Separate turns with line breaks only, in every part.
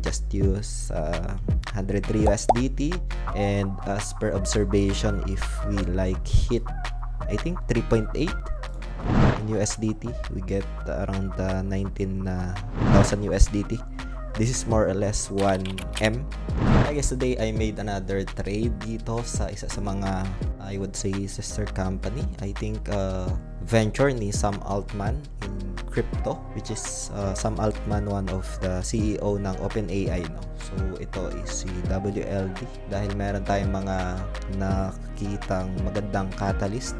just use 103 USDT, and as per observation, if we like hit I think 3.8 in USDT, we get around 19,000 USDT. This is more or less 1M. I guess today I made another trade dito sa isa sa mga, I would say, sister company. I think venture ni Sam Altman in crypto, which is Sam Altman, one of the CEO ng OpenAI, no? So ito is si WLD, dahil meron tayong mga nakikitang magandang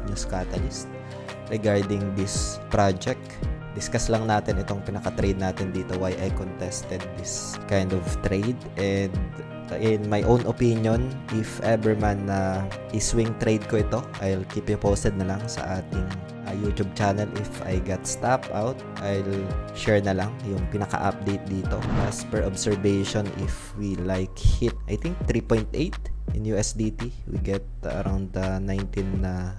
news catalyst regarding this project. Discuss lang natin itong pinaka-trade natin dito, why I contested this kind of trade, and in my own opinion, if ever man i-swing trade ko ito, I'll keep you posted na lang sa ating YouTube channel. If I got stopped out, I'll share na lang yung pinaka-update dito. As per observation, if we like hit I think 3.8 in USDT, we get around 19,000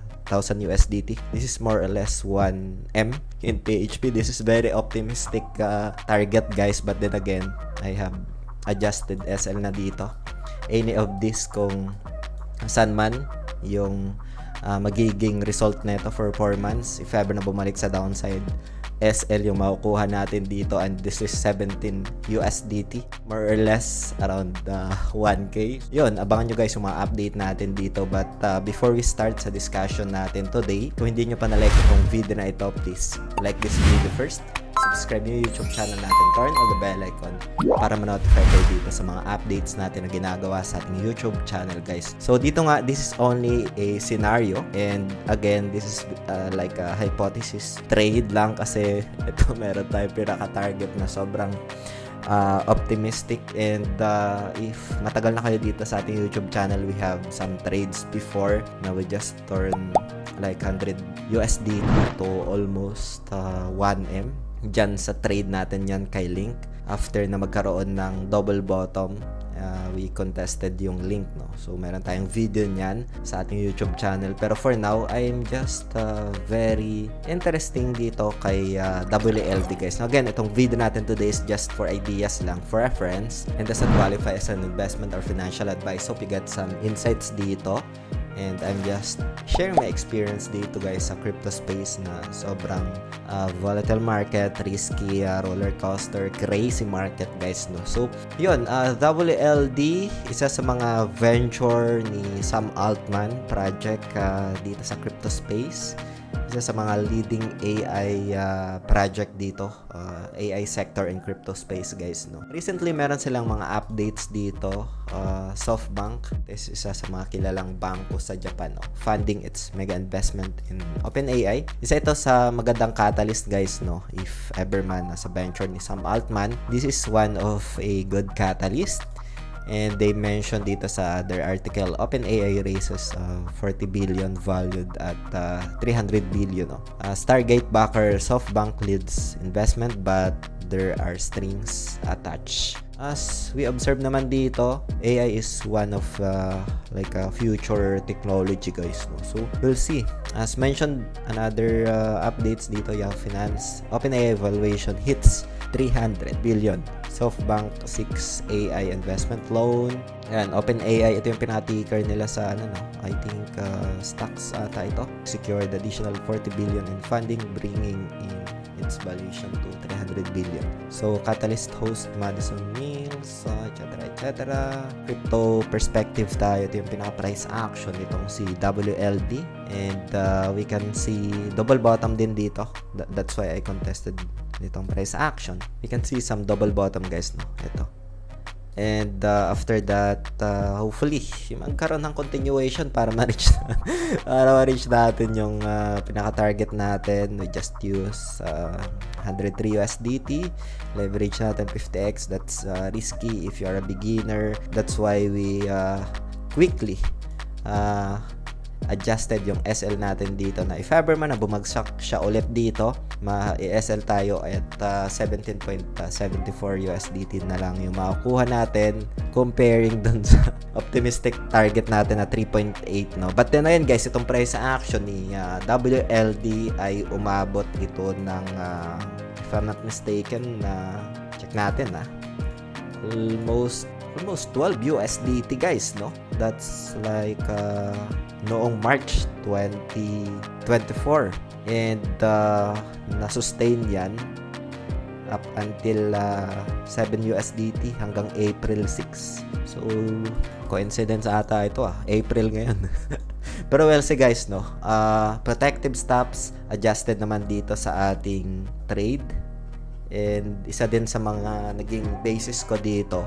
USDT. This is more or less 1M in PHP. This is very optimistic target, guys, but then again, I have adjusted SL na dito. Any of this, kung saan man yung magiging result nito for 4 months, if ever na bumalik sa downside, SL yung makukuha natin dito, and this is 17 USDT, more or less around 1K. Yun, abangan nyo guys yung mga update natin dito. But before we start sa discussion natin today, kung hindi nyo pa na-like itong video na ito, please like this video first. Subscribe nyo yung YouTube channel natin, turn on the bell icon para ma-notify kayo dito sa mga updates natin na ginagawa sa ating YouTube channel, guys. So dito nga, this is only a scenario, and again, this is like a hypothesis trade lang, kasi ito meron tayong pinaka-target na sobrang optimistic, and if matagal na kayo dito sa ating YouTube channel, we have some trades before na we just turn like 100 USD to almost 1M dyan sa trade natin yan kay Link. After na magkaroon ng double bottom, we contested yung Link, no? So meron tayong video nyan sa ating YouTube channel, pero for now, I'm just very interesting dito kay WLD, guys. Now again, itong video natin today is just for ideas lang, for reference, and doesn't qualify as an investment or financial advice. Hope you get some insights dito, and I'm just sharing my experience dito, guys, sa crypto space na sobrang volatile market, risky, roller coaster, crazy market, guys, no? So yun, WLD, isa sa mga venture ni Sam Altman project dito sa crypto space. Isa sa mga leading AI project dito, AI sector in crypto space, guys, no? Recently, meron silang mga updates dito. SoftBank is isa sa mga kilalang bangko sa Japan, no? Funding its mega investment in OpenAI. Isa ito sa magandang catalyst, guys, no? If ever man sa venture ni Sam Altman, this is one of a good catalyst. And they mentioned dito sa their article, OpenAI raises 40 billion valued at 300 billion. No? Stargate backer SoftBank leads investment, but there are strings attached. As we observe naman dito, AI is one of like a future technology, guys, no? So we'll see. As mentioned, another updates dito, Yahoo Finance, OpenAI valuation hits 300 billion. SoftBank 6 AI investment loan. Ayan, OpenAI, ito yung pinaka-ticker nila sa I think stocks ata ito. Secured additional 40 billion in funding, bringing in its valuation to 300 billion. So, Catalyst host Madison Mills, etc. Crypto perspective tayo. Ito yung pinaka-price action nitong si WLD. And we can see double bottom din dito. That's why I contested nitong price action. We can see some double bottom, guys, no? Ito. And after that, hopefully magkaroon ng continuation para ma-reach natin yung pinaka-target natin. We just use 103 USDT. Leverage natin 50x. That's risky if you're a beginner. That's why we quickly adjusted yung SL natin dito, na if ever man na bumagsak siya ulit dito, ma-SL tayo at 17.74 USDT na lang yung makukuha natin, comparing dun sa optimistic target natin na 3.8, no? But then ayun, guys, itong price action ni WLD ay umabot ito ng if I'm not mistaken, check natin almost 12 USDT guys, no? That's like noong March 2024, and na-sustain yan up until 7 USDT hanggang April 6. So coincidence ata ito, April ngayon. Pero well, see guys, no, protective stops adjusted naman dito sa ating trade, and isa din sa mga naging basis ko dito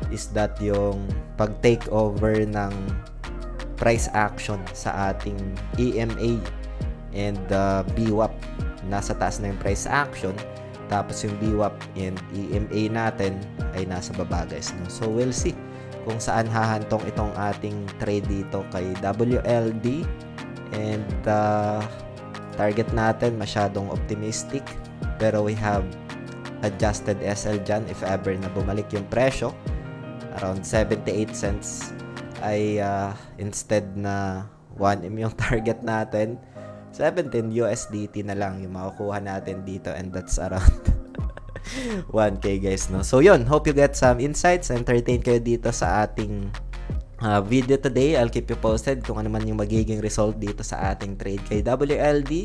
is that yung pag take over ng price action sa ating EMA and VWAP. Nasa taas na yung price action, tapos yung VWAP and EMA natin ay nasa baba guys, no? So we'll see kung saan hahantong itong ating trade dito kay WLD, and target natin masyadong optimistic, pero we have adjusted SL dyan if ever na bumalik yung presyo around 78 cents ay instead na 1M yung target natin, 17 USDT na lang yung makukuha natin dito, and that's around 1K guys, no? So yun, hope you get some insights, entertain kayo dito sa ating video today. I'll keep you posted kung ano man yung magiging result dito sa ating trade kay WLD,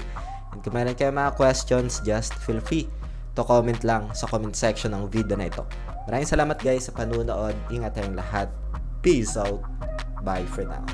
and kung meron kayo mga questions, just feel free to comment lang sa comment section ng video na ito. Maraming salamat guys sa panunood, ingat tayong lahat, peace out, bye for now.